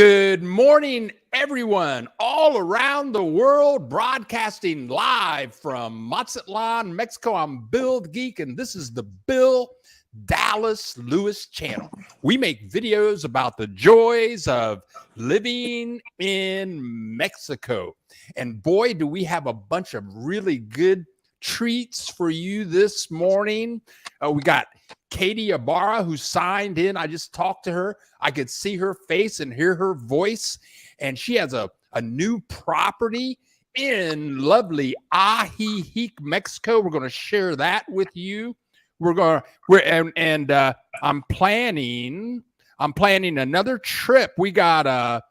Good morning, everyone, all around the world, broadcasting live from Mazatlan, Mexico. I'm Bill the Geek, and this is the Bill Dallas Lewis channel. We make videos about the joys of living in Mexico. And boy, do we have a bunch of really good treats for you this morning. We got Katie Ibarra, who signed in. I just talked to her. I could see her face and hear her voice. And she has a new property in lovely Ajijic, Mexico. We're going to share that with you. I'm planning another trip. I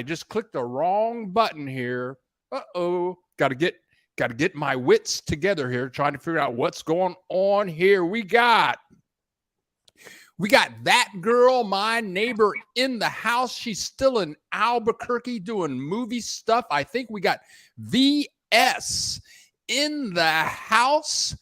just clicked the wrong button here. Got to get my wits together here, trying to figure out what's going on here. We got that girl, my neighbor, in the house. She's still in Albuquerque doing movie stuff. I think we got VS in the house.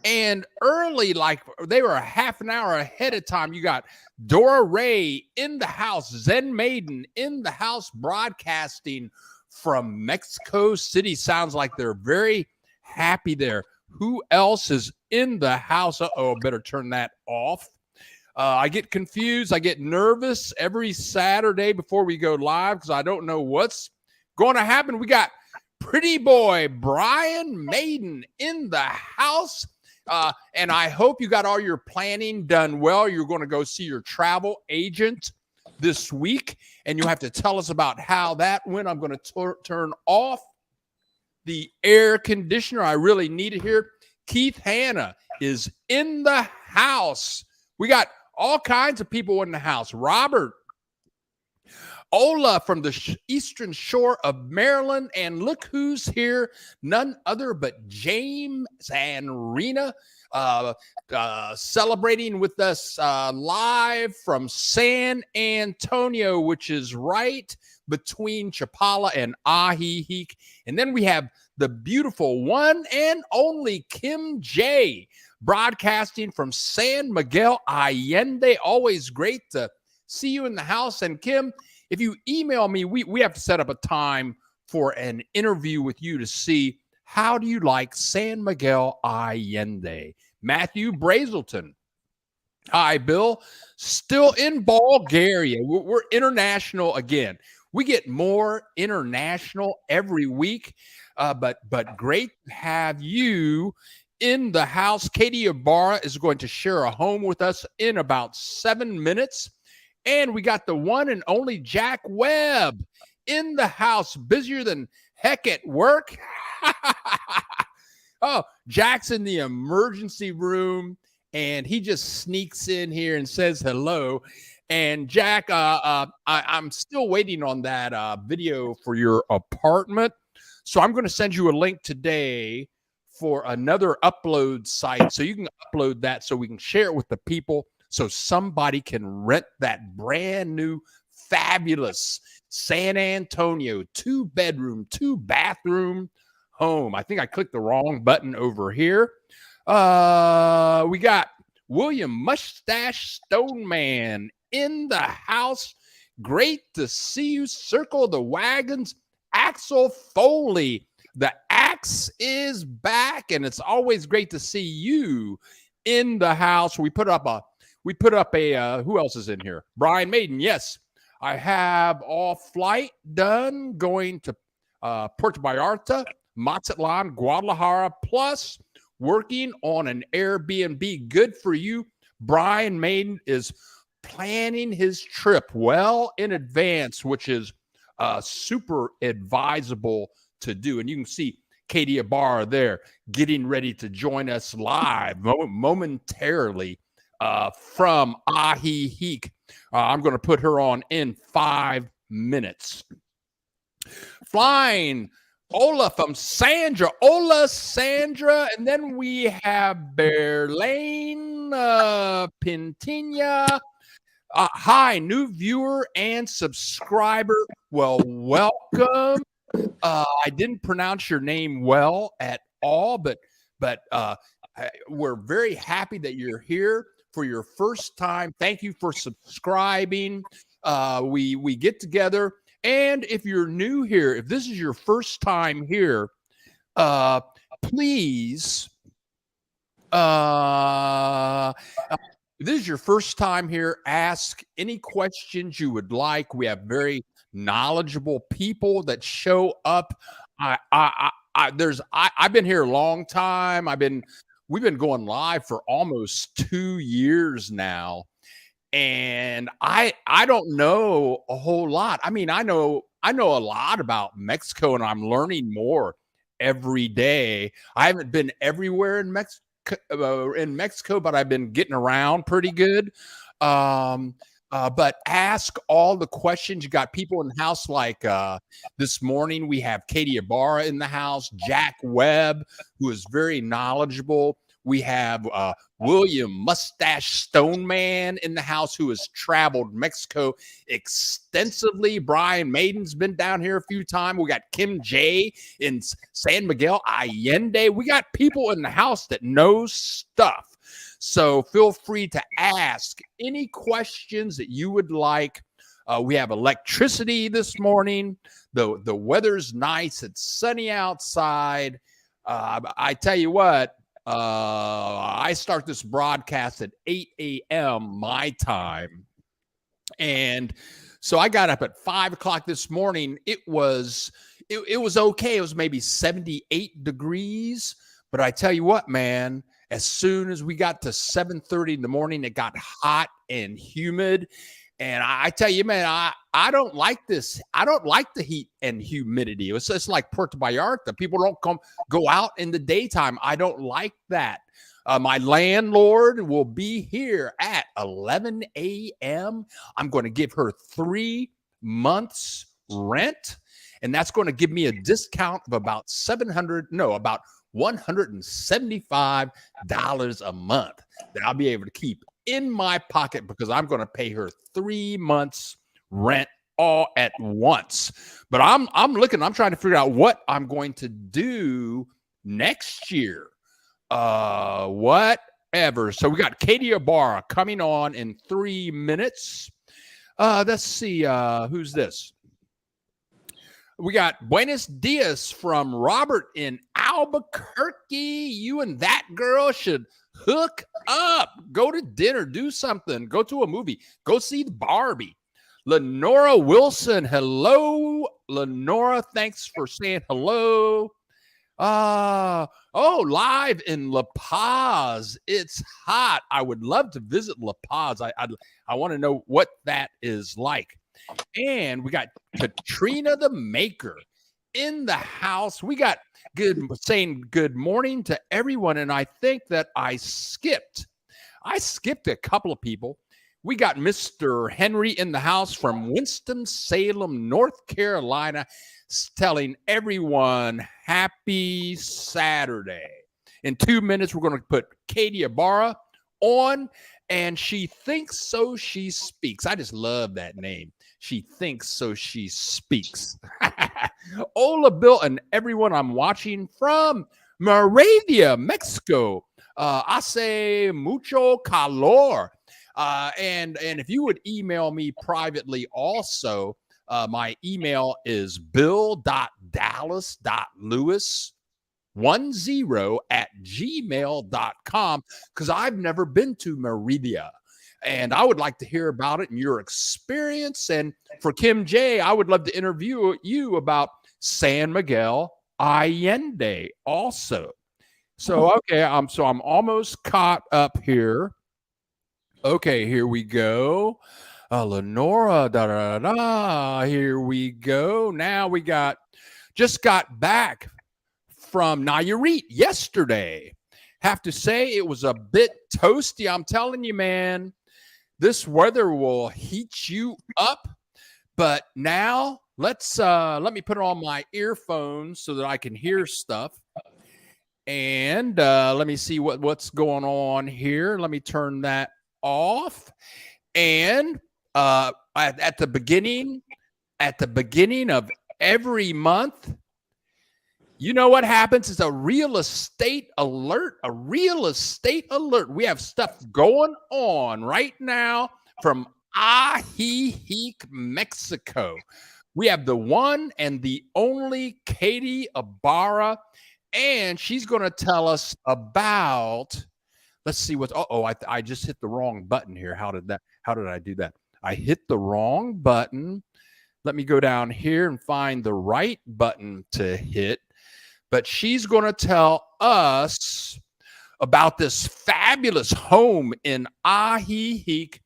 And early, like they were a half an hour ahead of time, you got Dora Ray in the house, Zen Maiden in the house, broadcasting from Mexico City. Sounds like they're very happy there. Who else is in the house? Better turn that off. I get confused. I get nervous every Saturday before we go live because I don't know what's going to happen. We got pretty boy Brian Maiden in the house. And I hope you got all your planning done well. You're going to go see your travel agent this week, and you'll have to tell us about how that went. I'm going to turn off the air conditioner. I really need it here. Keith Hanna is in the house. We got all kinds of people in the house. Robert Ola from the eastern shore of Maryland, and look who's here, none other but James and Rena, celebrating with us live from San Antonio, which is right between Chapala and Ajijic. And then we have the beautiful one and only Kim J, broadcasting from San Miguel Allende. Always great to see you in the house. And Kim, if you email me, we have to set up a time for an interview with you to see how do you like San Miguel Allende. Matthew Brazelton. Hi, Bill. Still in Bulgaria. We're international again. We get more international every week, but great to have you in the house. Katie Ibarra is going to share a home with us in about 7 minutes. And we got the one and only Jack Webb in the house, busier than heck at work. Oh, Jack's in the emergency room, and he just sneaks in here and says hello. And Jack, I'm still waiting on that video for your apartment. So I'm going to send you a link today for another upload site so you can upload that so we can share it with the people, so somebody can rent that brand new, fabulous San Antonio 2-bedroom, 2-bathroom home. I think I clicked the wrong button over here. We got William Mustache Stoneman in the house. Great to see you. Circle the Wagons. Axel Foley. The axe is back, and it's always great to see you in the house. We put up a who else is in here? Brian Maiden. Yes, I have all flight done going to Puerto Vallarta, Mazatlan, Guadalajara, plus working on an Airbnb. Good for you. Brian Maiden is planning his trip well in advance, which is super advisable to do. And you can see Katie Ibarra there getting ready to join us live momentarily from Ajijic. I'm going to put her on in 5 minutes. Flying Ola from Sandra. Ola, Sandra. And then we have Berlane Pintina. Hi, new viewer and subscriber. Well, welcome. I didn't pronounce your name well at all, but we're very happy that you're here. for your first time, thank you for subscribing. We get together, and if you're new here, if this is your first time here, please, if this is your first time here, ask any questions you would like. We have very knowledgeable people that show up. I've been here a long time. We've been going live for almost 2 years now, and I don't know a whole lot. I mean, I know a lot about Mexico, and I'm learning more every day. I haven't been everywhere in Mexico, but I've been getting around pretty good. But ask all the questions. You got people in the house like this morning. We have Katie Ibarra in the house, Jack Webb, who is very knowledgeable. We have William Mustache Stoneman in the house, who has traveled Mexico extensively. Brian Maiden's been down here a few times. We got Kim J in San Miguel Allende. We got people in the house that know stuff. So feel free to ask any questions that you would like. We have electricity this morning. The weather's nice. It's sunny outside. I tell you what, I start this broadcast at 8 a.m. my time. And so I got up at 5 o'clock this morning. It was okay. It was maybe 78 degrees. But I tell you what, man, as soon as we got to 7:30 in the morning, it got hot and humid. And I tell you, man, I don't like this. I don't like the heat and humidity. It's just like Puerto Vallarta. People don't go out in the daytime. I don't like that. My landlord will be here at 11 a.m. I'm going to give her 3 months rent, and that's going to give me a discount of about about $175 a month that I'll be able to keep in my pocket because I'm going to pay her 3 months rent all at once. But I'm trying to figure out what I'm going to do next year. Whatever. So we got Katie Ibarra coming on in 3 minutes. Let's see. Who's this? We got Buenos Dias from Robert in Albuquerque. You and that girl should hook up. Go to dinner. Do something. Go to a movie. Go see the Barbie. Lenora Wilson. Hello, Lenora. Thanks for saying hello. Live in La Paz. It's hot. I would love to visit La Paz. I want to know what that is like. And we got Katrina the Maker in the house. We got saying good morning to everyone. And I think that I skipped a couple of people. We got Mr. Henry in the house from Winston-Salem, North Carolina, telling everyone happy Saturday. In 2 minutes, we're going to put Katie Ibarra on, and she thinks so she speaks. I just love that name. She thinks so she speaks. Ola Bill and everyone I'm watching from Moravia, Mexico. Hace mucho calor. And if you would email me privately also, my email is bill.dallas.lewis10@gmail.com because I've never been to Moravia. And I would like to hear about it and your experience. And for Kim J, I would love to interview you about San Miguel Allende also. So, okay, I'm almost caught up here. Okay, here we go. Lenora, here we go. Now we just got back from Nayarit yesterday. Have to say it was a bit toasty. I'm telling you, man, this weather will heat you up. But now let me put on my earphones so that I can hear stuff. And let me see what's going on here. Let me turn that off. And at the beginning of every month, You know what happens? It's a real estate alert. A real estate alert. We have stuff going on right now from Ajijic, Mexico. We have the one and the only Katie Ibarra, and she's going to tell us about. Let's see what. I just hit the wrong button here. How did I do that? I hit the wrong button. Let me go down here and find the right button to hit. But she's going to tell us about this fabulous home in Ajijic,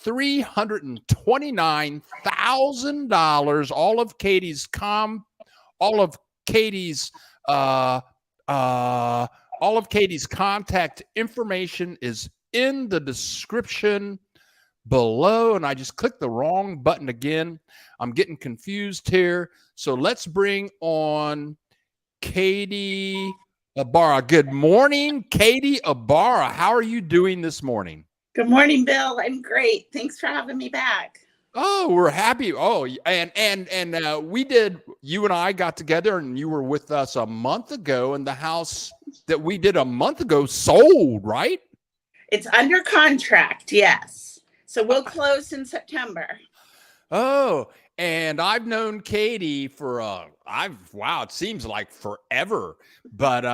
$329,000. Uh, all of Katie's contact information is in the description below. And I just clicked the wrong button again. I'm getting confused here. So let's bring on Katie Ibarra. Good morning, Katie Ibarra. How are you doing this morning? Good morning, Bill. I'm great. Thanks for having me back. Oh, we're happy. Oh, and you and I got together and you were with us a month ago, and the house that we did a month ago sold, right? It's under contract, yes. So we'll close in September. Oh, and I've known Katie for it seems like forever. But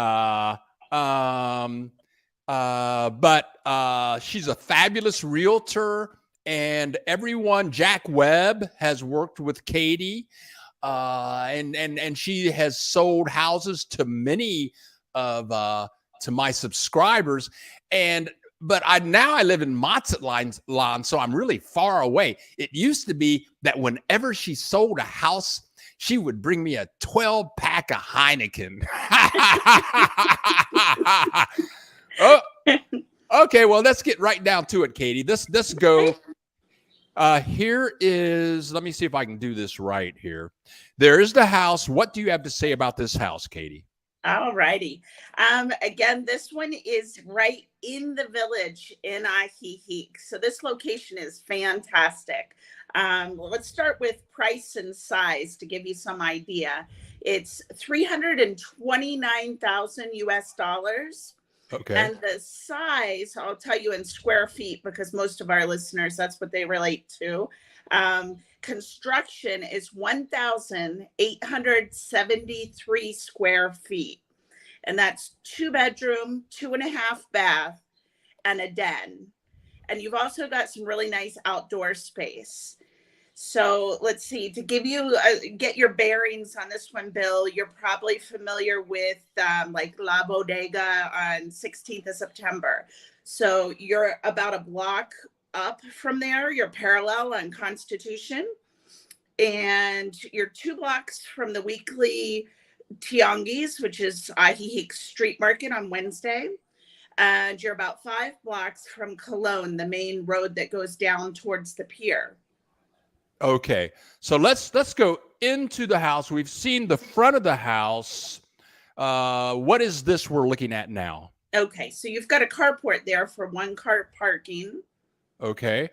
she's a fabulous realtor, and everyone, Jack Webb has worked with Katie, and she has sold houses to many of to my subscribers. But I live in Mazatlan, so I'm really far away. It used to be that whenever she sold a house, she would bring me a 12-pack of Heineken. Oh, okay, well, let's get right down to it, Katie. Let's go. Here is, let me see if I can do this right here. There is the house. What do you have to say about this house, Katie? All righty. Again, this one is right in the village in Ajijic. So this location is fantastic. Let's start with price and size to give you some idea. It's $329,000 US. Okay. And the size, I'll tell you in square feet, because most of our listeners, that's what they relate to. Construction is 1,873 square feet. And that's 2-bedroom, 2.5 bath, and a den. And you've also got some really nice outdoor space. So let's see, to give you, get your bearings on this one, Bill, you're probably familiar with like La Bodega on 16th of September. So you're about a block up from there, you're parallel on Constitution, and you're 2 blocks from the weekly Tianguis, which is Ajijic Street Market on Wednesday. And you're about 5 blocks from Cologne, the main road that goes down towards the pier. Okay, so let's go into the house. We've seen the front of the house. What is this we're looking at now? Okay, so you've got a carport there for 1-car parking. Okay,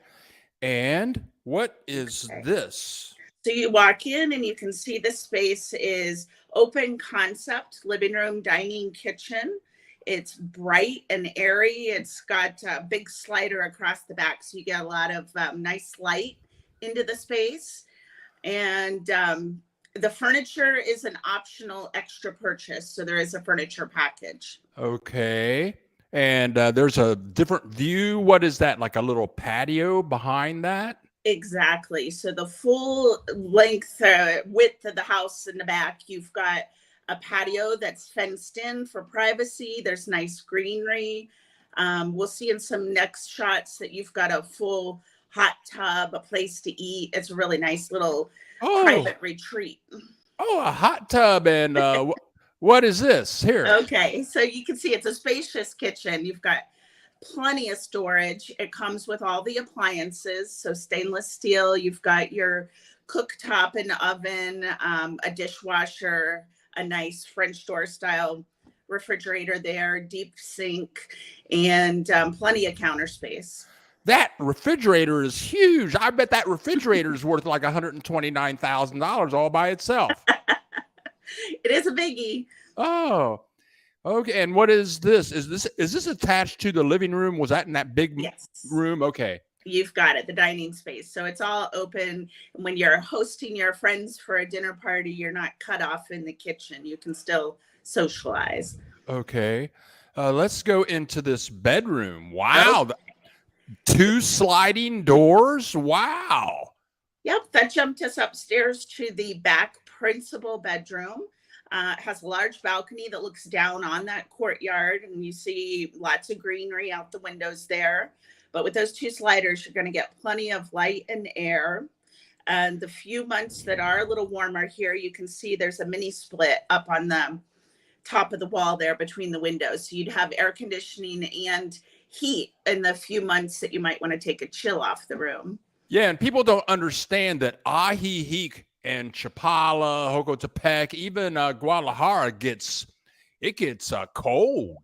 and what is this? So you walk in and you can see this space is open concept, living room, dining, kitchen. It's bright and airy. It's got a big slider across the back, so you get a lot of nice light into the space. And the furniture is an optional extra purchase, so there is a furniture package. Okay, and there's a different view. What is that, like a little patio behind that? Exactly. So the full length, width of the house in the back, you've got a patio that's fenced in for privacy. There's nice greenery. We'll see in some next shots that you've got a full hot tub, a place to eat. It's a really nice little private retreat. Oh, a hot tub. And what is this here? Okay, so you can see it's a spacious kitchen. You've got plenty of storage. It comes with all the appliances, so stainless steel. You've got your cooktop and oven, a dishwasher, a nice French door style refrigerator there, deep sink, and plenty of counter space. That refrigerator is huge. I bet that refrigerator is worth like $129,000 all by itself. It is a biggie. Oh, okay. And what is this? Is this attached to the living room? Was that in that big Yes. room? Okay. You've got it, the dining space. So it's all open. And when you're hosting your friends for a dinner party, you're not cut off in the kitchen. You can still socialize. Okay. Let's go into this bedroom. Oh, Wow. 2 sliding doors. Wow. yep. That jumped us upstairs to the back principal bedroom. It has a large balcony that looks down on that courtyard, and you see lots of greenery out the windows there. But with those 2 sliders, you're going to get plenty of light and air. And the few months that are a little warmer here, you can see there's a mini split up on the top of the wall there between the windows. So you'd have air conditioning and heat in the few months that you might want to take a chill off the room. Yeah, and people don't understand that Ajijic and Chapala, Jocotepec, even Guadalajara gets cold.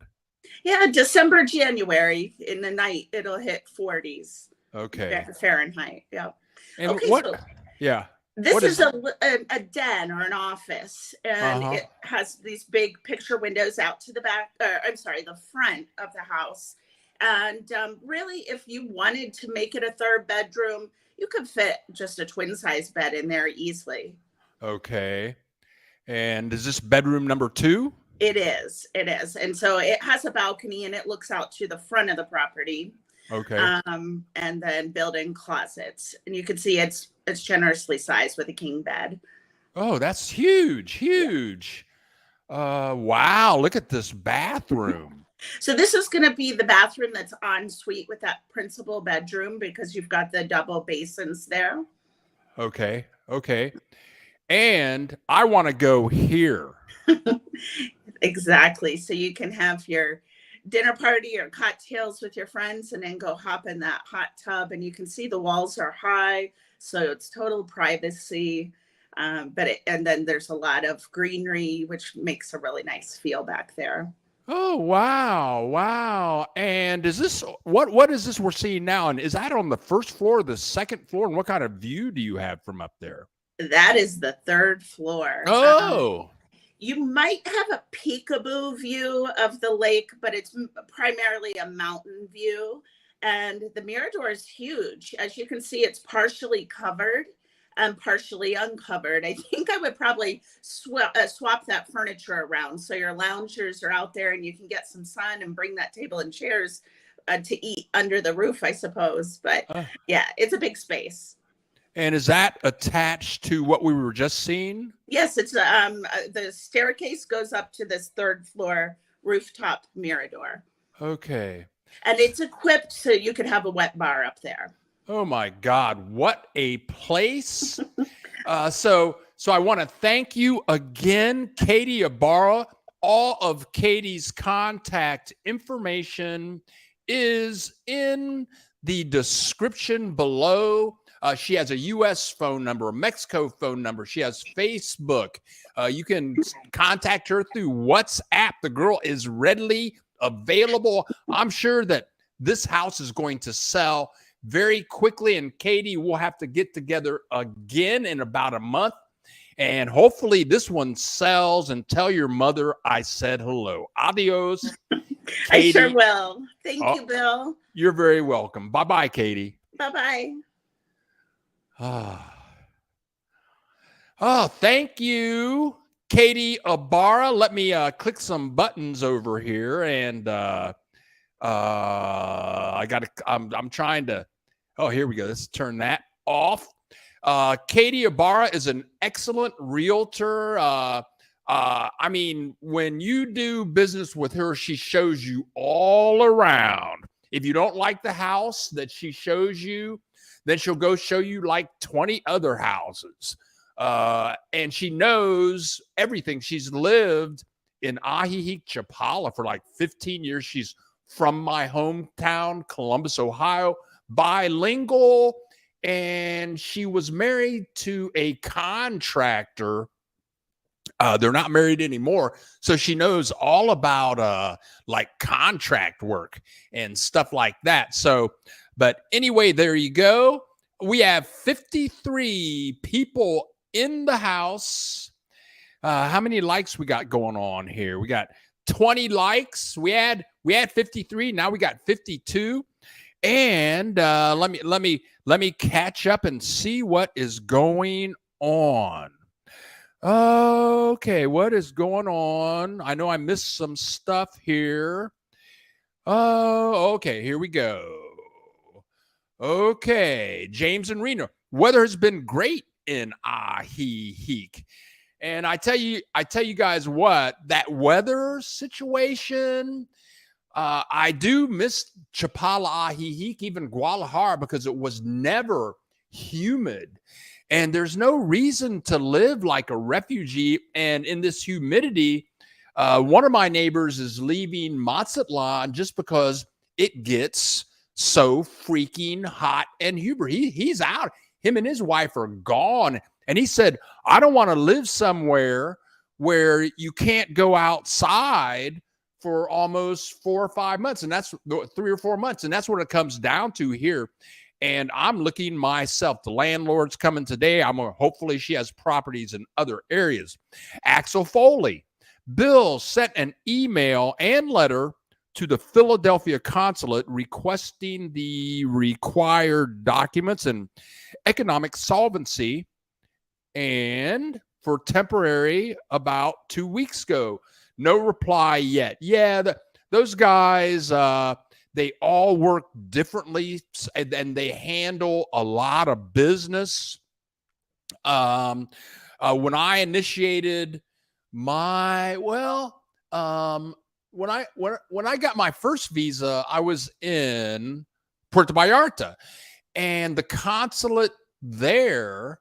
Yeah, December, January in the night, it'll hit 40s. Okay. Fahrenheit. Yeah. And okay, what? so Yeah. this What is a den or an office, and Uh-huh. it has these big picture windows out to the back, the front of the house. And really, if you wanted to make it a 3rd bedroom, you could fit just a twin size bed in there easily. Okay. And is this bedroom number 2? It is. It is. And so it has a balcony and it looks out to the front of the property. Okay. And then built-in closets. And you can see it's generously sized with a king bed. Oh, that's huge. Huge. Yeah. Wow, look at this bathroom. So this is going to be the bathroom that's en suite with that principal bedroom because you've got the double basins there. Okay. Okay. And I want to go here. Exactly. So you can have your dinner party or cocktails with your friends and then go hop in that hot tub, and you can see the walls are high. So it's total privacy. And then there's a lot of greenery, which makes a really nice feel back there. Oh, wow. Wow. And is this what is this we're seeing now? And is that on the 1st floor or the 2nd floor? And what kind of view do you have from up there? That is the 3rd floor. Oh. You might have a peekaboo view of the lake, but it's primarily a mountain view. And the Mirador is huge. As you can see, it's partially covered and partially uncovered. I think I would probably swap that furniture around. So your loungers are out there and you can get some sun and bring that table and chairs to eat under the roof, I suppose. But yeah, it's a big space. And is that attached to what we were just seeing? Yes, it's the staircase goes up to this 3rd floor rooftop Mirador. Okay. And it's equipped so you could have a wet bar up there. Oh my God, what a place. So I want to thank you again, Katie Ibarra. All of Katie's contact information is in the description below. She has a U.S. phone number, a Mexico phone number. She has Facebook. You can contact her through WhatsApp. The girl is readily available. I'm sure that this house is going to sell very quickly, and Katie will have to get together again in about a month. And hopefully this one sells, and tell your mother I said hello. Adios, Katie. I sure will. Thank you, Bill. You're very welcome. Bye-bye, Katie. Bye-bye. Oh, thank you, Katie Ibarra. Let me click some buttons over here, and I'm trying to. Oh, here we go. Let's turn that off. Katie Ibarra is an excellent realtor. I mean, when you do business with her, she shows you all around. If you don't like the house that she shows you, then she'll go show you like 20 other houses. And she knows everything. She's lived in Ajijic, Chapala for like 15 years. She's from my hometown, Columbus, Ohio, bilingual. And she was married to a contractor. They're not married anymore. So she knows all about like contract work and stuff like that. So, but anyway, there you go. We have 53 people in the house. How many likes we got going on here? We got 20 likes. We had 53. Now we got 52. And let me catch up and see what is going on. Okay, what is going on? I know I missed some stuff here. Oh, okay, here we go. Okay, James and Reno. Weather has been great in Ahiheek. And I tell you guys what, that weather situation, I do miss Chapala Ahiheek, even Guadalajara, because it was never humid. And there's no reason to live like a refugee. And in this humidity, one of my neighbors is leaving Mazatlan just because it gets so freaking hot and humid. He's out. Him and his wife are gone. And he said, I don't want to live somewhere where you can't go outside for almost 4 or 5 months. And that's 3 or 4 months. And that's what it comes down to here. And I'm looking myself. The landlord's coming today. Hopefully she has properties in other areas. Axel Foley. Bill sent an email and letter to the Philadelphia consulate requesting the required documents and economic solvency, and for temporary about 2 weeks ago. No reply yet. Yeah, those guys, they all work differently, and they handle a lot of business. When I initiated when I got my first visa, I was in Puerto Vallarta, and the consulate there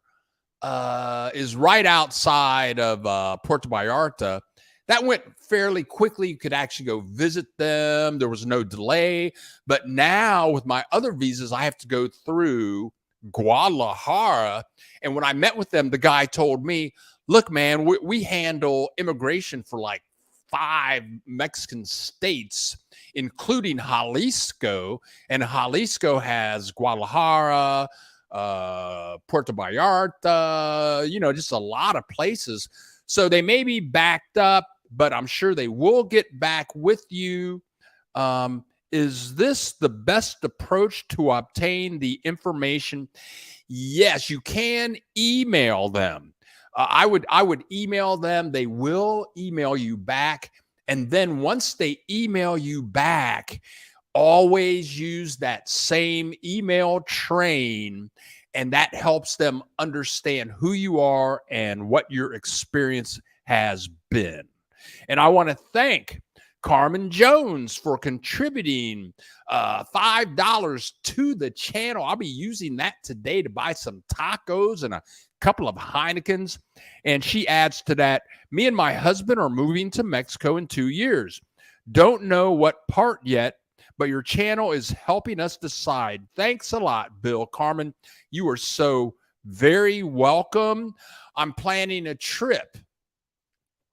is right outside of Puerto Vallarta. That went fairly quickly. You could actually go visit them. There was no delay. But now with my other visas, I have to go through Guadalajara. And when I met with them, the guy told me, look, man, we handle immigration for like 5 Mexican states, including Jalisco. And Jalisco has Guadalajara, Puerto Vallarta, just a lot of places. So they may be backed up, but I'm sure they will get back with you. Is this the best approach to obtain the information? Yes, you can email them. I would email them. They will email you back. And then once they email you back, always use that same email train, and that helps them understand who you are and what your experience has been. And I want to thank Carmen Jones for contributing $5 to the channel. I'll be using that today to buy some tacos and a couple of Heinekens. And she adds to that, me and my husband are moving to Mexico in 2 years. Don't know what part yet, but your channel is helping us decide. Thanks a lot, Bill. Carmen, you are so very welcome. I'm planning a trip,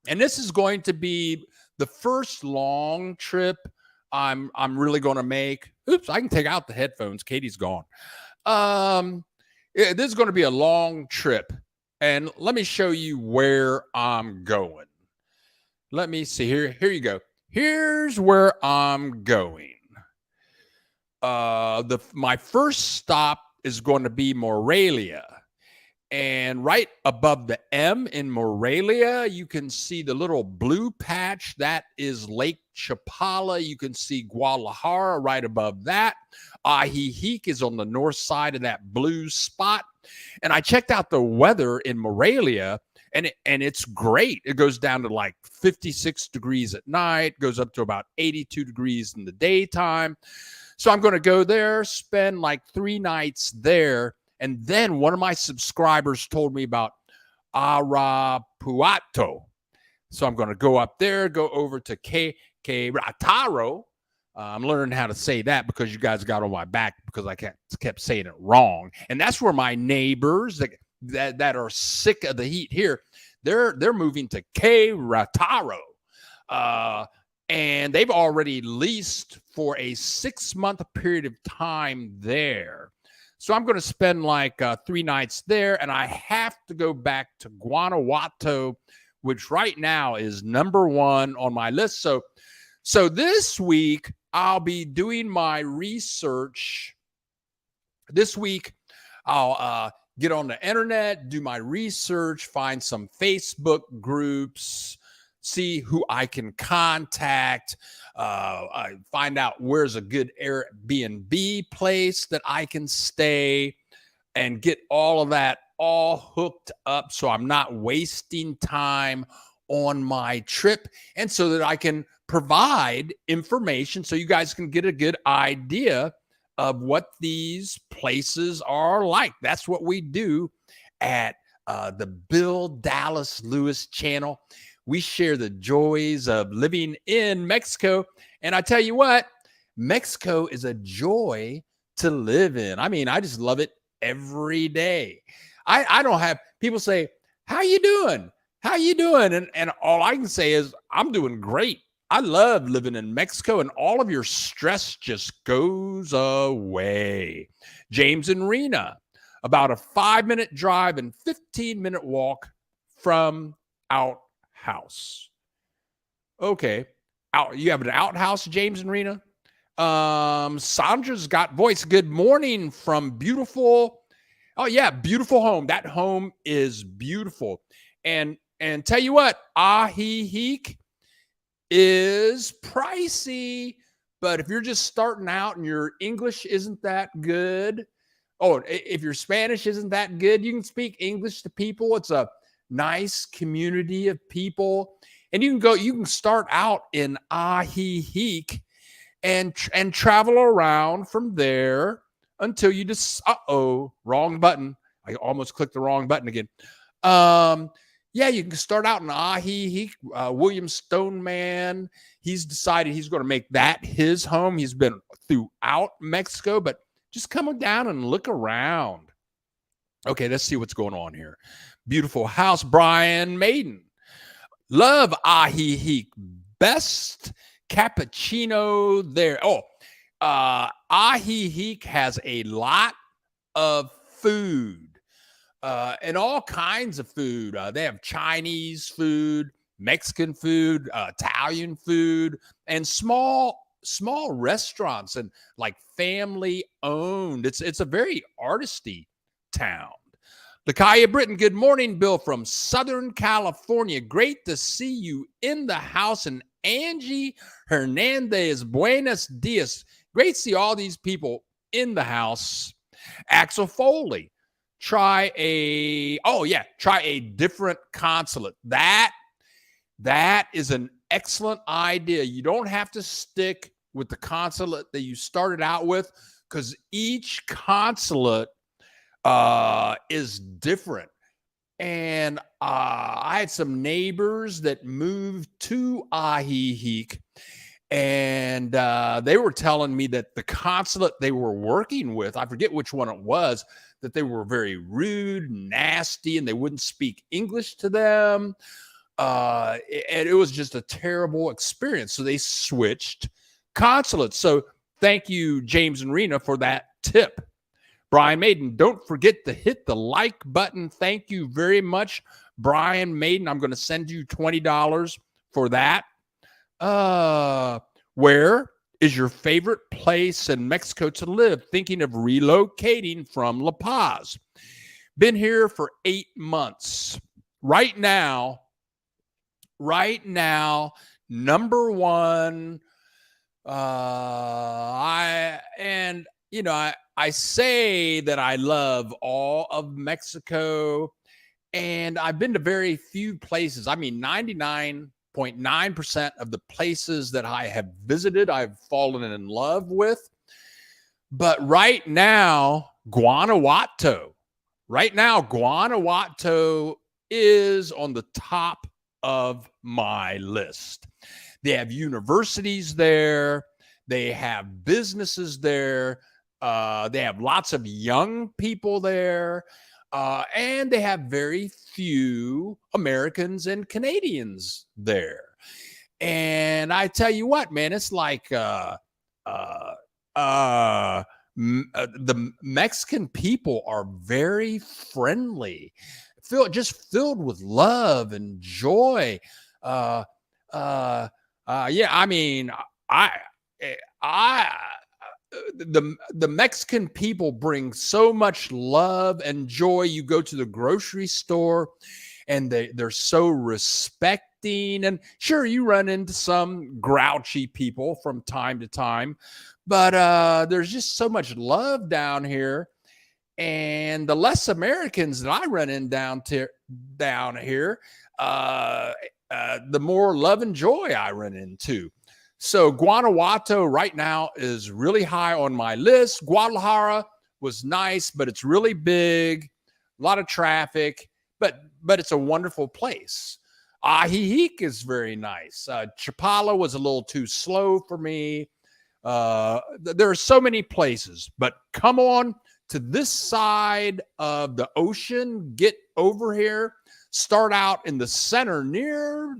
and this is going to be the first long trip I'm really going to make. Oops, I can take out the headphones. Katie's gone. This is going to be a long trip, and let me show you where I'm going. Let me see here. Here you go. Here's where I'm going. My first stop is going to be Morelia. And right above the M in Morelia, you can see the little blue patch. That is Lake Chapala. You can see Guadalajara right above that. Ahiheek is on the north side of that blue spot. And I checked out the weather in Morelia, and it's great. It goes down to like 56 degrees at night, goes up to about 82 degrees in the daytime. So I'm going to go there, spend like 3 nights there. And then one of my subscribers told me about Arapuato. So I'm going to go up there, go over to Querétaro. I'm learning how to say that because you guys got on my back because I kept saying it wrong. And that's where my neighbors that are sick of the heat here, they're moving to Querétaro. And they've already leased for a 6-month period of time there. So I'm going to spend like 3 nights there, and I have to go back to Guanajuato, which right now is number 1 on my list. So this week I'll be doing my research. This week I'll get on the internet, do my research, find some Facebook groups, see who I can contact, find out where's a good Airbnb place that I can stay, and get all of that all hooked up so I'm not wasting time on my trip, and so that I can provide information so you guys can get a good idea of what these places are like. That's what we do at the Bill Dallas Lewis channel. We share the joys of living in Mexico. And I tell you what, Mexico is a joy to live in. I mean, I just love it every day. I don't have people say, how you doing? How you doing? And all I can say is I'm doing great. I love living in Mexico, and all of your stress just goes away. James and Rena, about a 5-minute drive and 15-minute walk from outhouse. Okay. You have an outhouse, James and Rena? Sandra's got voice. Good morning from beautiful. Oh yeah, beautiful home. That home is beautiful. And tell you what, Ajijic is pricey, but if you're just starting out and your English isn't that good, if your Spanish isn't that good, you can speak English to people. It's a nice community of people, and you can start out in Ajijic and travel around from there until you just wrong button. I almost clicked the wrong button again. Yeah, you can start out in Ajijic. William Stoneman, he's decided he's going to make that his home. He's been throughout Mexico, but just come down and look around. Okay, let's see what's going on here. Beautiful house, Brian Maiden. Love Ajijic. Best cappuccino there. Ajijic has a lot of food. And all kinds of food. They have Chinese food, Mexican food, Italian food, and small restaurants, and like family owned. It's a very artisty town. Lakaya Britton, good morning, Bill from Southern California. Great to see you in the house. And Angie Hernandez, buenos dias. Great to see all these people in the house. Axel Foley. Try a different consulate. That is an excellent idea. You don't have to stick with the consulate that you started out with, because each consulate is different. And I had some neighbors that moved to Ajijic, and they were telling me that the consulate they were working with, I forget which one it was, that they were very rude, nasty, and they wouldn't speak English to them. And it was just a terrible experience. So they switched consulates. So thank you, James and Rena, for that tip. Brian Maiden, don't forget to hit the like button. Thank you very much, Brian Maiden. I'm going to send you $20 for that. Where is your favorite place in Mexico to live? Thinking of relocating from La Paz. Been here for 8 months. Right now, number one, I say that I love all of Mexico, and I've been to very few places. I mean, 99.9% of the places that I have visited, I've fallen in love with. But right now, Guanajuato is on the top of my list. They have universities there. They have businesses there. They have lots of young people there. And they have very few Americans and Canadians there. And I tell you what, man, it's like the Mexican people are very friendly. filled with love and joy. Yeah, I mean, I the Mexican people bring so much love and joy. You go to the grocery store and they're so respecting, and sure, you run into some grouchy people from time to time, but there's just so much love down here. And the less Americans that I run in down here, the more love and joy I run into. So Guanajuato right now is really high on my list. Guadalajara was nice, but it's really big, a lot of traffic, but it's a wonderful place. Ajijic is very nice. Chapala was a little too slow for me. There are so many places, but come on to this side of the ocean, get over here, start out in the center near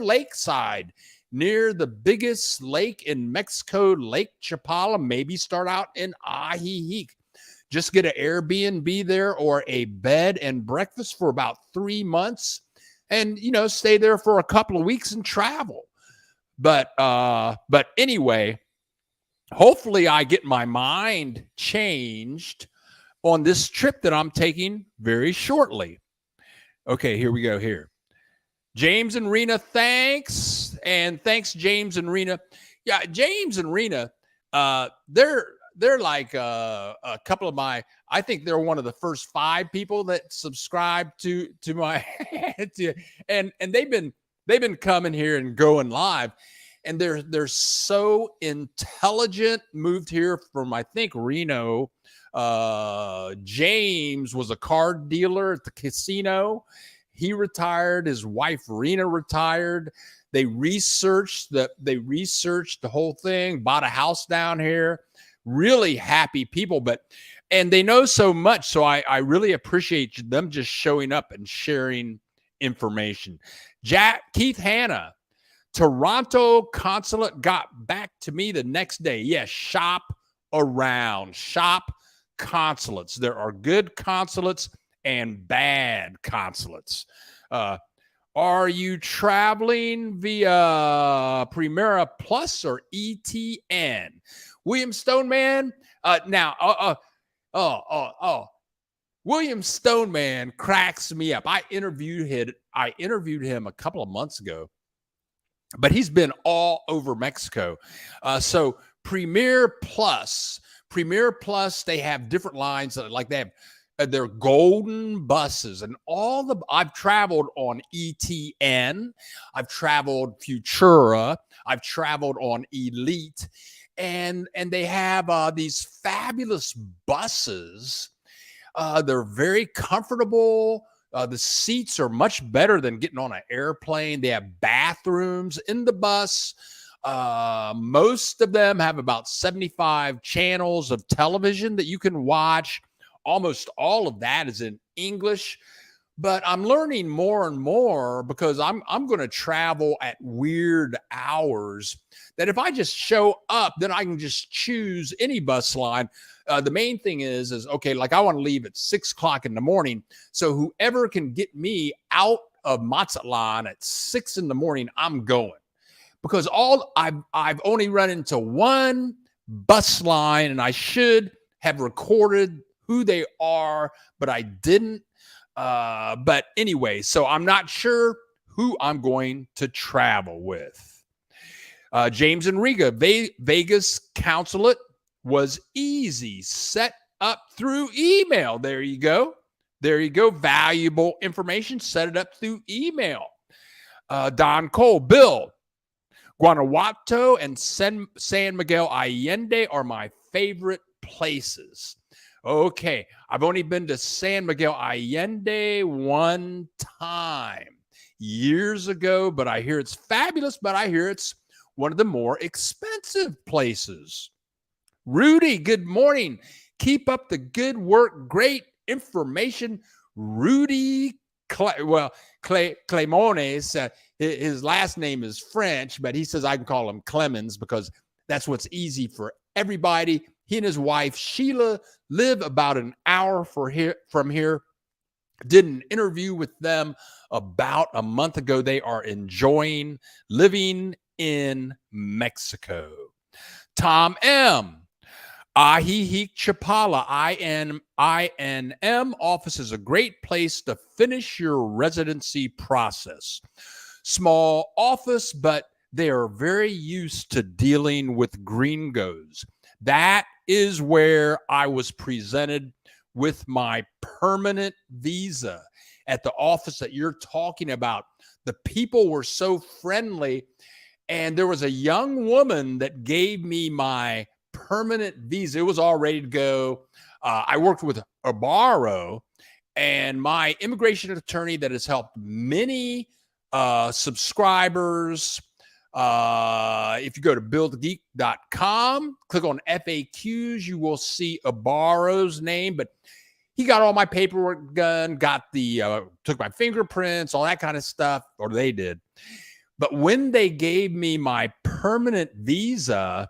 Lakeside, near the biggest lake in Mexico, Lake Chapala. Maybe start out in Ajijic. Just get an Airbnb there or a bed and breakfast for about 3 months, and stay there for a couple of weeks and travel. But anyway, hopefully I get my mind changed on this trip that I'm taking very shortly. Okay, here we go here. James and Rena, thanks. And thanks, James and Rena. Yeah, James and Rena, they're like a couple of I think they're one of the first 5 people that subscribe to my and they've been coming here and going live. And they're so intelligent. Moved here from, I think, Reno. James was a card dealer at the casino. He retired. His wife Rena retired. They researched the whole thing. Bought a house down here. Really happy people, and they know so much. So I really appreciate them just showing up and sharing information. Keith Hanna. Toronto consulate got back to me the next day. Yes, shop around. Shop consulates. There are good consulates and bad consulates. Are you traveling via Primera Plus or ETN? William Stoneman. William Stoneman cracks me up. I interviewed him a couple of months ago. But he's been all over Mexico. So Premier Plus, they have different lines. Like they have their golden buses and I've traveled on ETN. I've traveled Futura. I've traveled on Elite. And they have these fabulous buses. They're very comfortable. The seats are much better than getting on an airplane. They have bathrooms in the bus. Most of them have about 75 channels of television that you can watch. Almost all of that is in English. But I'm learning more and more because I'm going to travel at weird hours that if I just show up, then I can just choose any bus line. The main thing is okay, like I want to leave at 6 o'clock in the morning. So whoever can get me out of Mazatlan at 6 in the morning, I'm going. Because I've only run into one bus line, and I should have recorded who they are, but I didn't. But anyway, so I'm not sure who I'm going to travel with. James and Riga, Vegas consulate was easy. Set up through email. There you go. Valuable information. Set it up through email. Don Cole, Bill, Guanajuato and San Miguel Allende are my favorite places. Okay, I've only been to San Miguel Allende one time years ago, but I hear it's fabulous, but I hear it's one of the more expensive places. Rudy, good morning. Keep up the good work. Great information. Rudy, Clemones, his last name is French, but he says I can call him Clemens because that's what's easy for everybody. He and his wife, Sheila, live about an hour from here. Did an interview with them about a month ago. They are enjoying living in Mexico. Tom M. Ajijic Chapala, INM office is a great place to finish your residency process. Small office, but they are very used to dealing with gringos. That is where I was presented with my permanent visa at the office that you're talking about. The people were so friendly, and there was a young woman that gave me my permanent visa. It was all ready to go. I worked with Abaro, and my immigration attorney that has helped many subscribers. If you go to buildgeek.com, click on FAQs, you will see Abaro's name, but he got all my paperwork done, took my fingerprints, all that kind of stuff, or they did. But when they gave me my permanent visa,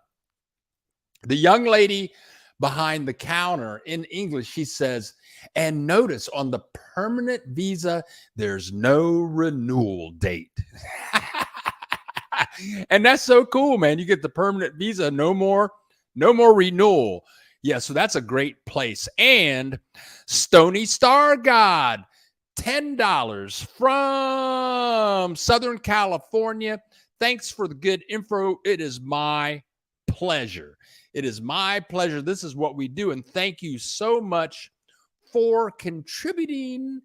the young lady behind the counter in English, she says, and notice on the permanent visa, there's no renewal date. And that's so cool, man. You get the permanent visa, no more renewal. Yeah, so that's a great place. And Stony Star God, $10 from Southern California. Thanks for the good info. It is my pleasure. It is my pleasure. This is what we do. And thank you so much for contributing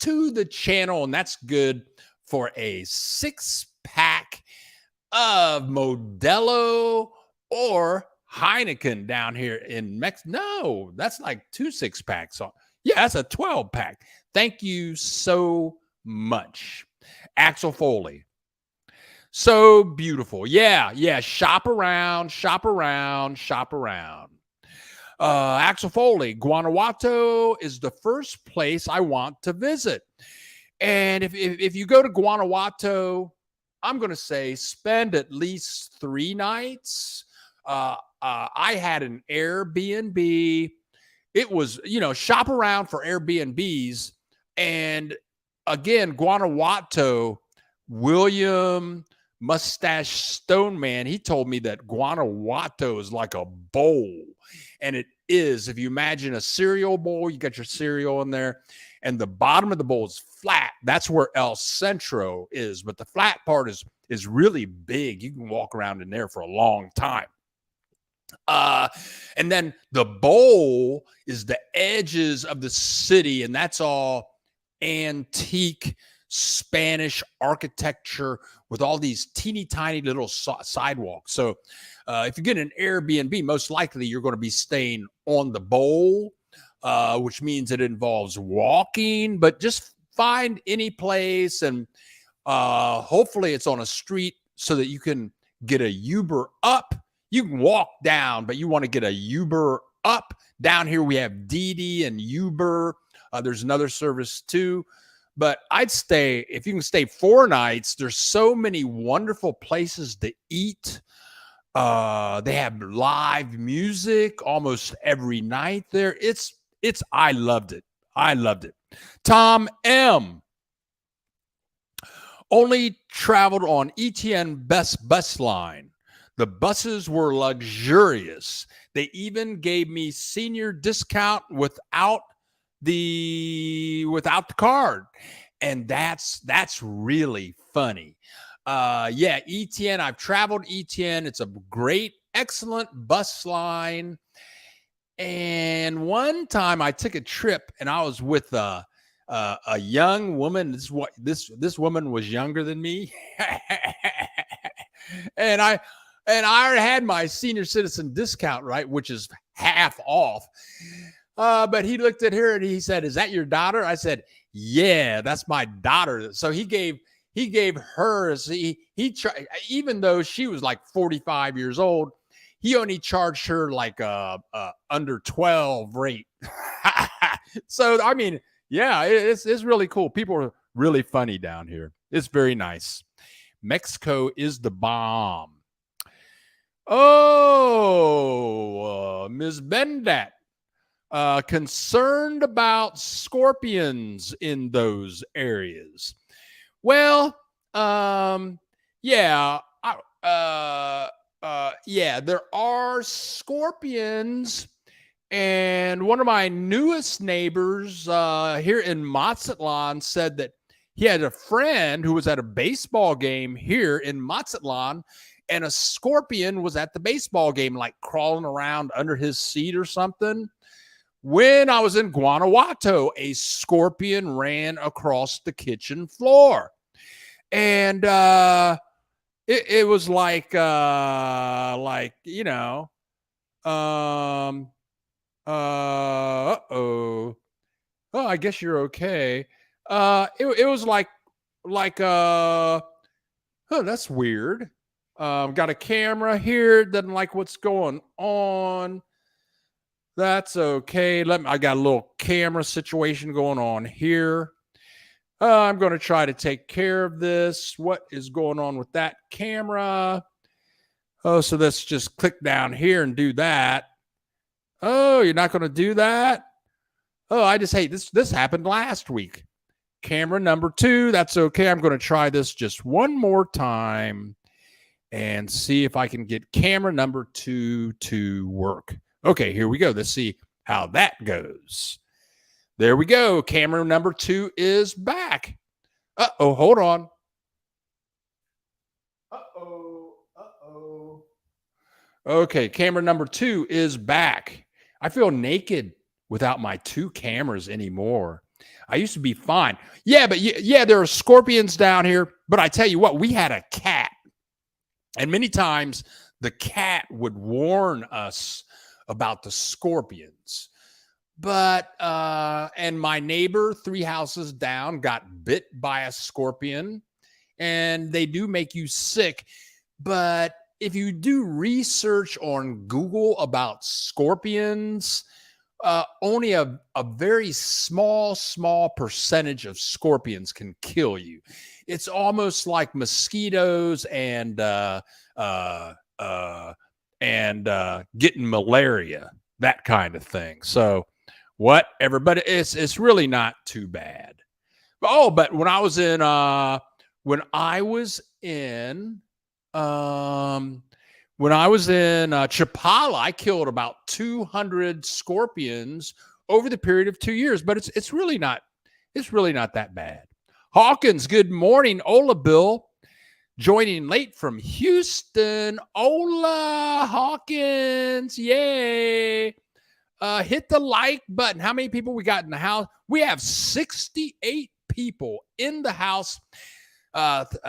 to the channel. And that's good for a 6-pack of Modelo or Heineken down here in Mexico. No, that's like 2 6-packs. Yeah, that's a 12-pack. Thank you so much. Axel Foley. So beautiful. Yeah. Shop around. Axel Foley, Guanajuato is the first place I want to visit. And if you go to Guanajuato, I'm going to say spend at least 3 nights. I had an Airbnb. It was, shop around for Airbnbs. And again, Guanajuato, William Mustache Stone Man, he told me that Guanajuato is like a bowl. And it is. If you imagine a cereal bowl, you got your cereal in there, and the bottom of the bowl is flat. That's where El Centro is. But the flat part is really big. You can walk around in there for a long time. And then the bowl is the edges of the city, and that's all antique Spanish architecture with all these teeny tiny little sidewalks. So if you get an Airbnb, most likely you're going to be staying on the bowl, which means it involves walking, but just find any place, and hopefully it's on a street so that you can get a Uber up. You can walk down, but you want to get a Uber up. Down here we have Didi and Uber. There's another service too. But I'd stay, if you can stay 4 nights, there's so many wonderful places to eat. They have live music almost every night there. I loved it. Tom M. Only traveled on ETN Best Bus Line. The buses were luxurious. They even gave me senior discount without the card. And that's really funny. Yeah, ETN, I've traveled ETN. It's a great, excellent bus line. And one time I took a trip and I was with a young woman. This woman was younger than me. And I already had my senior citizen discount, right, which is half off. But he looked at her and he said, "Is that your daughter?" I said, "Yeah, that's my daughter." So he gave her, even though she was like 45 years old, he only charged her like a under 12 rate. So I mean, yeah, it's really cool. People are really funny down here. It's very nice. Mexico is the bomb. Oh, Ms. Bendat. concerned about scorpions in those areas. Well, yeah, yeah, there are scorpions. And one of my newest neighbors here in Mazatlan said that he had a friend who was at a baseball game here in Mazatlan, and a scorpion was at the baseball game, like crawling around under his seat or something. When I was in Guanajuato, a scorpion ran across the kitchen floor. And it was like you know, oh, I guess you're okay. It was oh, that's weird. Got a camera here, doesn't like what's going on. That's okay. I got a little camera situation going on here. I'm going to try to take care of this. What is going on with that camera? Oh, so let's just click down here and do that. Oh, you're not going to do that? Oh, I just hate this. This happened last week. Camera number 2. That's okay. I'm going to try this just one more time and see if I can get camera number 2 to work. Okay, here we go. Let's see how that goes. There we go. Camera number 2 is back. Uh-oh, hold on. Uh-oh. Okay, camera number 2 is back. I feel naked without my 2 cameras anymore. I used to be fine. Yeah, but yeah, there are scorpions down here. But I tell you what, we had a cat. And many times the cat would warn us about the scorpions. But and my neighbor 3 houses down got bit by a scorpion, and they do make you sick. But if you do research on Google about scorpions, only a very small percentage of scorpions can kill you. It's almost like mosquitoes and getting malaria, that kind of thing. So whatever, but it's really not too bad. But when I was in Chapala, I killed about 200 scorpions over the period of 2 years. But it's really not that bad. Hawkins, good morning. Ola Bill, joining late from Houston. Ola Hawkins, yay! Hit the like button. How many people we got in the house? We have 68 people in the house.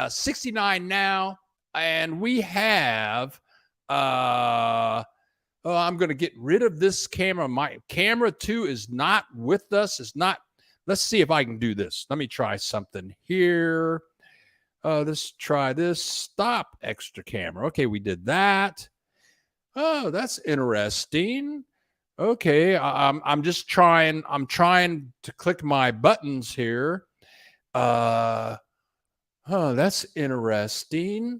69 now, and we have. I'm going to get rid of this camera. My camera 2 is not with us. It's not. Let's see if I can do this. Let me try something here. Let's try this. Stop extra camera. Okay, we did that. Oh, that's interesting. Okay, I'm just trying. I'm trying to click my buttons here. That's interesting.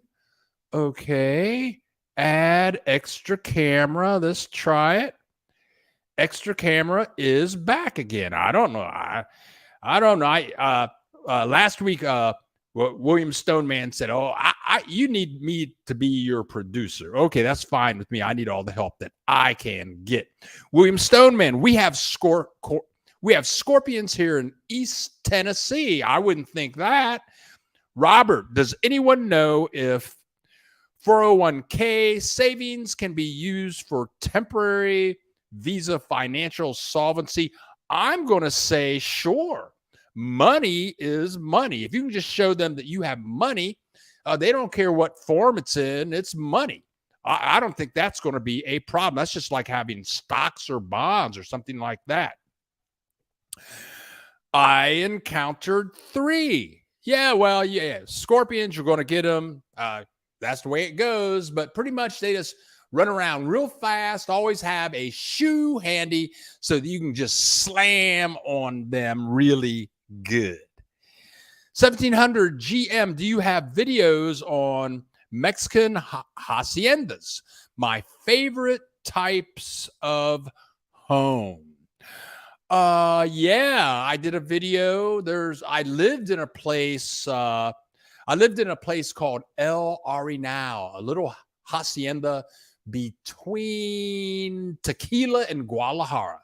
Okay, add extra camera. Let's try it. Extra camera is back again. I don't know. I don't know. Last week, William Stoneman said, "Oh, you need me to be your producer." Okay, that's fine with me. I need all the help that I can get. William Stoneman, we have scorpions here in East Tennessee. I wouldn't think that. Robert, does anyone know if 401k savings can be used for temporary Visa financial solvency? I'm going to say sure. Money is money. If you can just show them that you have money, they don't care what form it's in. It's money. I don't think that's going to be a problem. That's just like having stocks or bonds or something like that. I encountered 3. Yeah, well, yeah. Scorpions, you're going to get them. That's the way it goes. But pretty much they just run around real fast, always have a shoe handy so that you can just slam on them really good. 1700 GM, do you have videos on Mexican haciendas? My favorite types of home. Yeah, I did a video. I lived in a place called El Arenal, a little hacienda between Tequila and Guadalajara.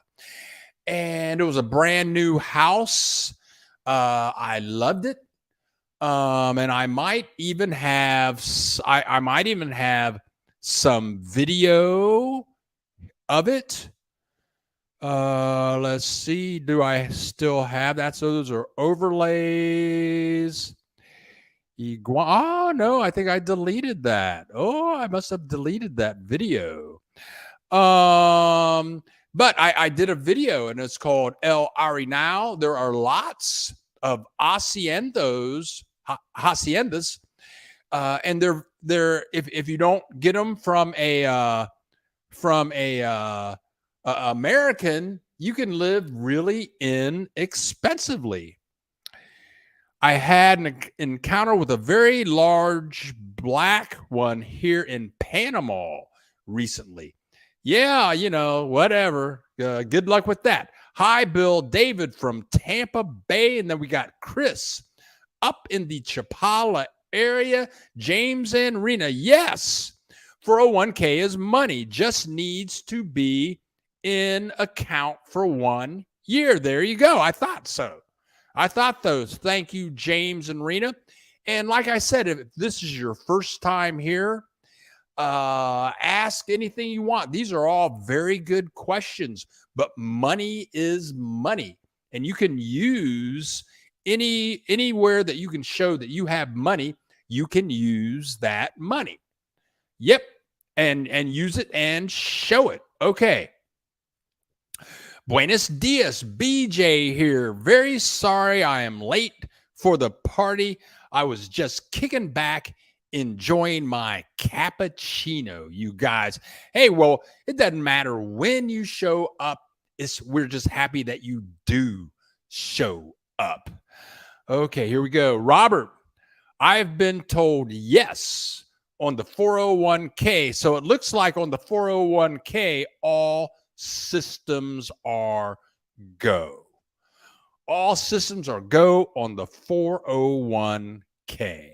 And it was a brand new house. I loved it. And I might even have I might even have some video of it. Let's see. Do I still have that? So those are overlays. Oh no, I think I deleted that. Oh, I must have deleted that video. But I did a video and it's called El Arenal. There are lots of haciendas, and they're if you don't get them from a American, you can live really inexpensively. I had an encounter with a very large black one here in Panama recently. Yeah, whatever. Good luck with that. Hi, Bill. David from Tampa Bay. And then we got Chris up in the Chapala area. James and Rena. Yes, 401k is money. Just needs to be in account for 1 year. There you go. I thought so. I thought those. Thank you, James and Rena. And like I said, if this is your first time here, ask anything you want. These are all very good questions, but money is money. And you can use anywhere that you can show that you have money, you can use that money. Yep. And use it and show it. Okay. Buenos dias, BJ here. Very sorry I am late for the party. I was just kicking back, enjoying my cappuccino, you guys. Hey, well, it doesn't matter when you show up. We're just happy that you do show up. Okay, here we go. Robert, I've been told yes on the 401k. So it looks like on the 401k, all systems are go. All systems are go on the 401k.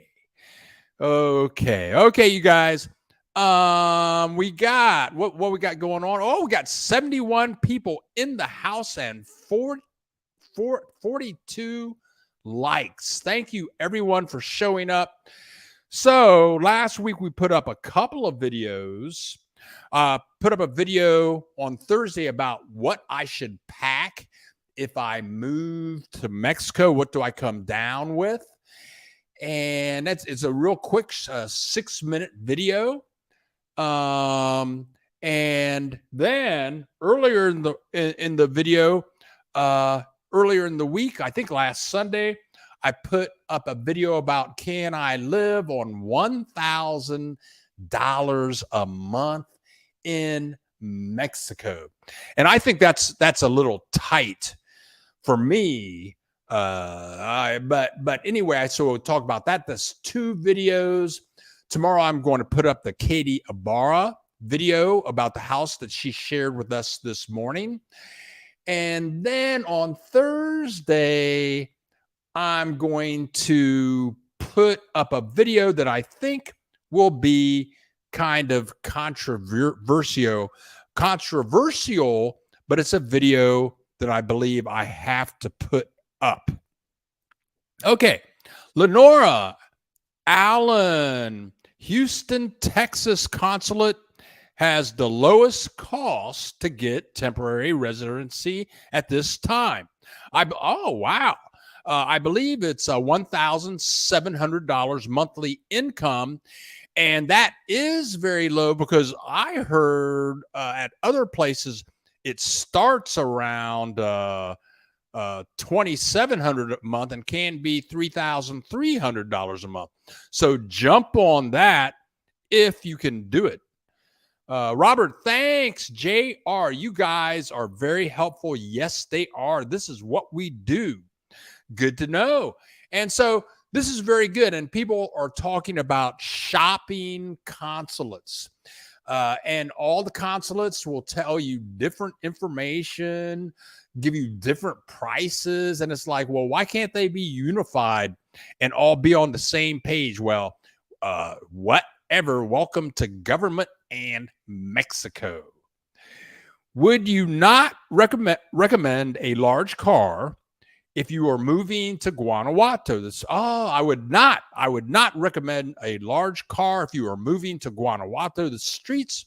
Okay, you guys. We got what we got going on. Oh, we got 71 people in the house and 42 likes. Thank you everyone for showing up. So last week we put up a couple of videos. Put up a video on Thursday about what I should pack if I move to Mexico. What do I come down with? And it's a real quick 6-minute video. And then earlier in the video, earlier in the week, I think last Sunday, I put up a video about can I live on $1,000 a month in Mexico. And I think that's a little tight for me. But anyway, so we'll talk about that. There's 2 videos. Tomorrow I'm going to put up the Katie Ibarra video about the house that she shared with us this morning. And then on Thursday, I'm going to put up a video that I think will be kind of controversial, but it's a video that I believe I have to put up. Okay. Lenora Allen, Houston, Texas consulate has the lowest cost to get temporary residency at this time. Oh, wow. I believe it's $1,700 monthly income. And that is very low because I heard at other places it starts around $2,700 a month and can be $3,300 a month. So jump on that if you can do it. Robert, thanks. JR, you guys are very helpful. Yes, they are. This is what we do. Good to know. And so this is very good. And people are talking about shopping consulates. And all the consulates will tell you different information, give you different prices. And it's like, well, why can't they be unified and all be on the same page? Well, whatever. Welcome to government and Mexico. Would you not recommend a large car if you are moving to Guanajuato? I would not. I would not recommend a large car if you are moving to Guanajuato. The streets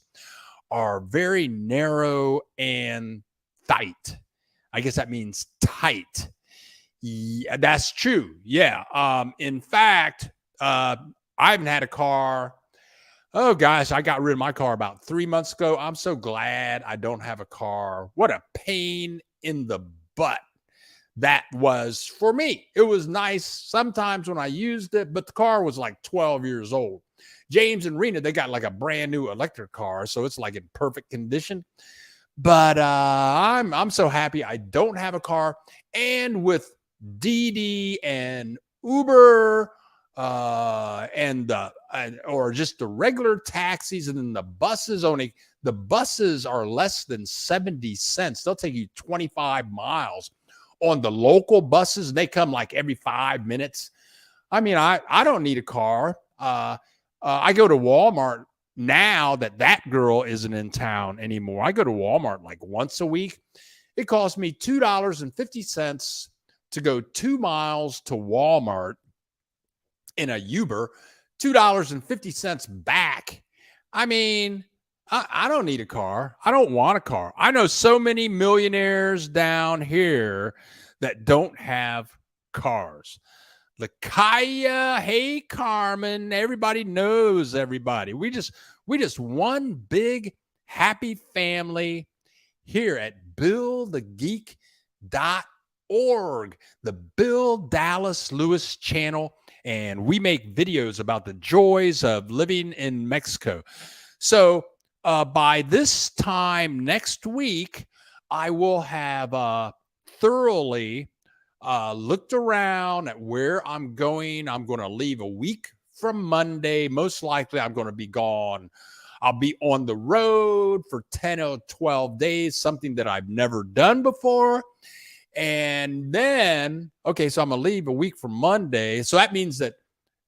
are very narrow and tight. I guess that means tight. Yeah, that's true. Yeah. In fact, I haven't had a car. Oh gosh, I got rid of my car about 3 months ago. I'm so glad I don't have a car. What a pain in the butt that was for me. It was nice sometimes when I used it, but the car was like 12 years old. James and Rena, they got like a brand new electric car, so it's like in perfect condition. But I'm so happy I don't have a car. And with Didi and Uber, or just the regular taxis, and then the buses are less than 70 cents. They'll take you 25 miles on the local buses. They come like every 5 minutes. I mean, I don't need a car. I go to Walmart now that girl isn't in town anymore. I go to Walmart like once a week. It costs me $2.50 to go 2 miles to Walmart in a Uber, $2.50 back. I mean, I don't need a car. I don't want a car. I know so many millionaires down here that don't have cars. Lakaya, hey Carmen, everybody knows everybody. We just one big happy family here at BillTheGeek.org, the Bill Dallas Lewis channel. And we make videos about the joys of living in Mexico. So by this time next week, I will have thoroughly looked around at where I'm going. I'm going to leave a week from Monday. Most likely, I'm going to be gone. I'll be on the road for 10 or 12 days, something that I've never done before. And then, okay, so I'm going to leave a week from Monday. So that means that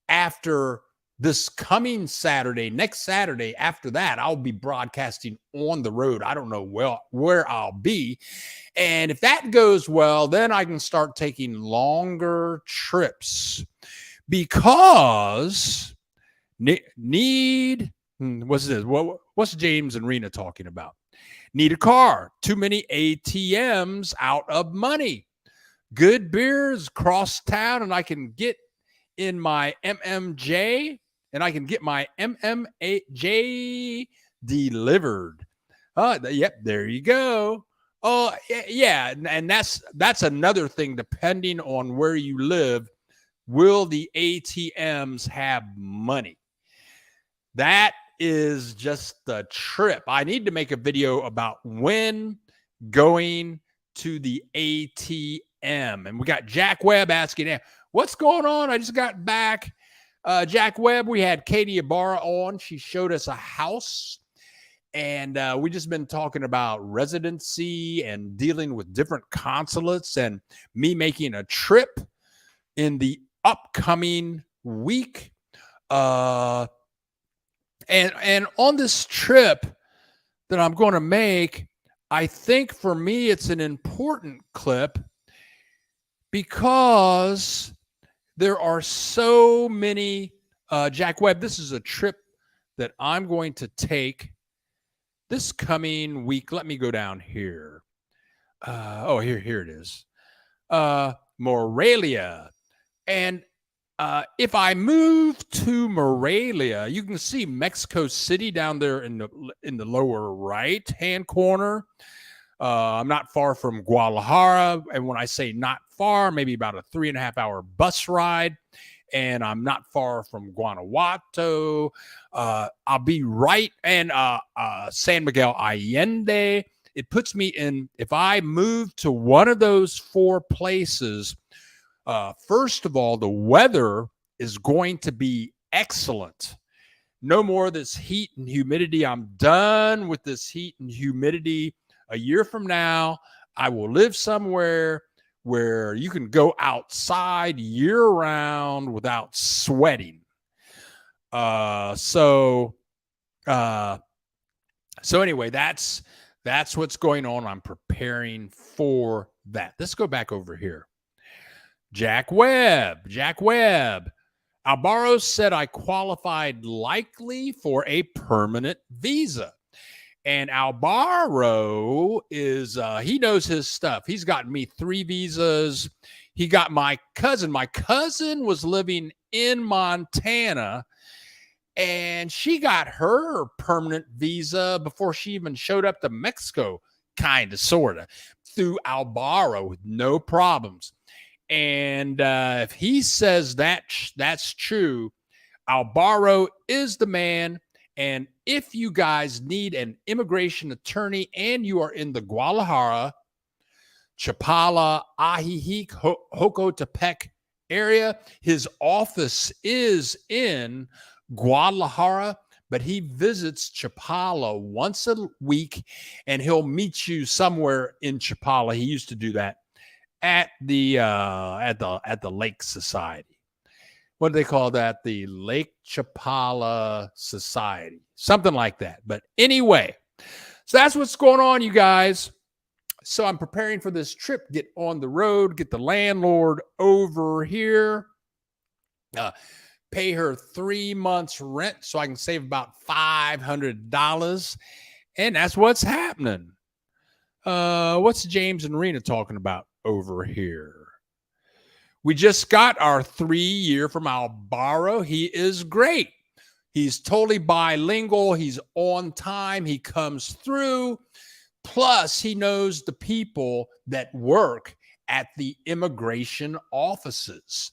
after this coming Saturday, next Saturday, after that, I'll be broadcasting on the road. I don't know where I'll be. And if that goes well, then I can start taking longer trips because what's this? What's James and Rena talking about? Need a car. Too many ATMs out of money. Good beers across town, and I can get in my MMJ, and I can get my MMJ delivered. Yep, there you go. Oh, yeah, and that's another thing. Depending on where you live, will the ATMs have money? That is just the trip. I need to make a video about when going to the ATM. And we got Jack Webb asking, what's going on? I just got back. Jack Webb, we had Katie Ibarra on. She showed us a house. And we just been talking about residency and dealing with different consulates and me making a trip in the upcoming week. And on this trip that I'm going to make, I think for me it's an important clip because there are so many. Jack Webb, this is a trip that I'm going to take this coming week. Let me go down here. Here it is. Morelia. And if I move to Morelia, you can see Mexico City down there in the lower right hand corner. I'm not far from Guadalajara, and when I say not far, maybe about a 3.5 hour bus ride. And I'm not far from Guanajuato. I'll be right in San Miguel Allende. It puts me in, if I move to one of those 4 places, first of all, the weather is going to be excellent. no more of this heat and humidity. I'm done with this heat and humidity. A year from now, I will live somewhere where you can go outside year round without sweating. So anyway, that's what's going on. I'm preparing for that. Let's go back over here. Jack Webb. Alvaro said I qualified likely for a permanent visa. And Alvaro is, he knows his stuff. He's gotten me 3 visas. He got my cousin. My cousin was living in Montana, and she got her permanent visa before she even showed up to Mexico, kind of, sort of, through Alvaro with no problems. And if he says that's true, Alvaro is the man. And if you guys need an immigration attorney and you are in the Guadalajara, Chapala, Ajijic, Jocotepec area, his office is in Guadalajara, but he visits Chapala once a week, and he'll meet you somewhere in Chapala. He used to do that at the Lake Society. What do they call that? The Lake Chapala Society, something like that. But anyway, so that's what's going on, you guys. So I'm preparing for this trip, get on the road, get the landlord over here, pay her 3 months rent so I can save about $500. And that's what's happening. What's James and Rena talking about over here? We just got our 3-year from Alvaro. He is great. He's totally bilingual. He's on time. He comes through. Plus, he knows the people that work at the immigration offices.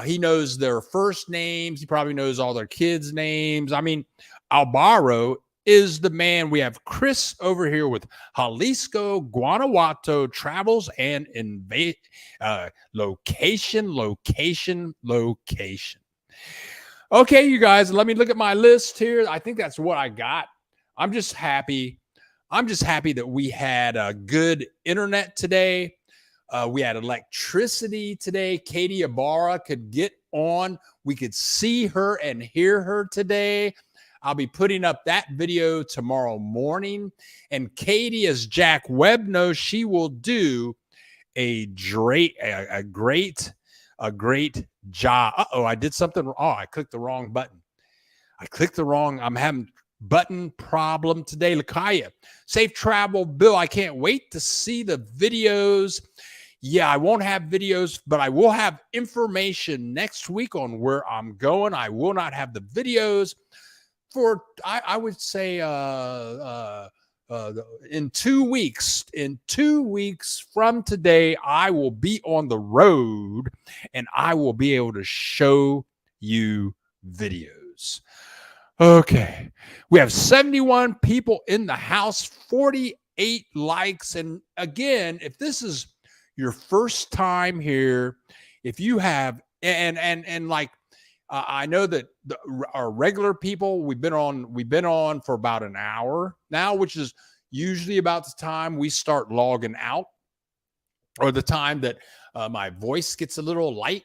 He knows their first names. He probably knows all their kids' names. I mean, Alvaro is the man. We have Chris over here with Jalisco, Guanajuato Travels and location. Okay, you guys, let me look at my list here. I think that's what I got. I'm just happy that we had a good internet today. We had electricity today. Katie Ibarra could get on. We could see her and hear her today. I'll be putting up that video tomorrow morning. And Katie, as Jack Webb knows, she will do a great job. Uh-oh, I did something. Oh, I clicked the wrong button. I'm having button problem today. Lakaya, safe travel, Bill. I can't wait to see the videos. Yeah, I won't have videos, but I will have information next week on where I'm going. I will not have the videos for, I would say, in 2 weeks. In 2 weeks from today, I will be on the road and I will be able to show you videos. Okay. We have 71 people in the house, 48 likes. And again, if this is your first time here, if you have, and like, I know that our regular people, we've been on for about an hour now, which is usually about the time we start logging out, or the time that my voice gets a little light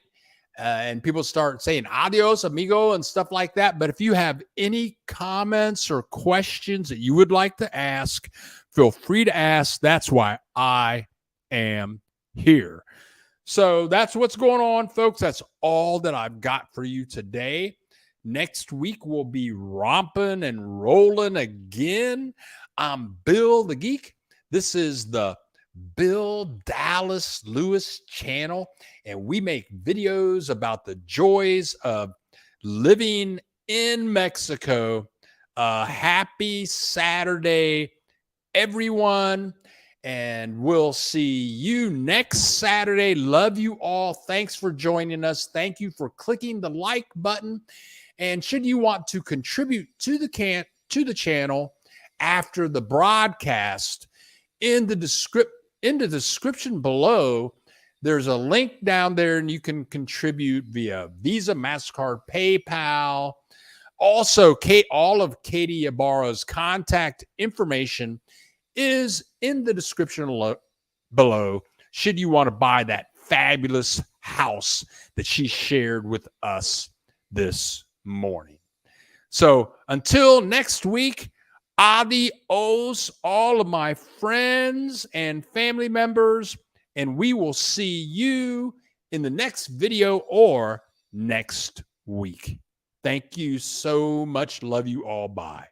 and people start saying adios, amigo, and stuff like that. But if you have any comments or questions that you would like to ask, feel free to ask. That's why I am here. So that's what's going on, folks. That's all that I've got for you today. Next week, we'll be romping and rolling again. I'm Bill the Geek. This is the Bill Dallas Lewis channel, and we make videos about the joys of living in Mexico. Happy Saturday, everyone. And we'll see you next Saturday. Love you all. Thanks for joining us. Thank you for clicking the like button. And should you want to contribute to the channel after the broadcast, in the description below, there's a link down there, and you can contribute via Visa, MasterCard, PayPal. Also, all of Katie Ibarra's contact information is in the description below, should you want to buy that fabulous house that she shared with us this morning. So until next week, adios, all of my friends and family members, and we will see you in the next video or next week. Thank you so much. Love you all. Bye.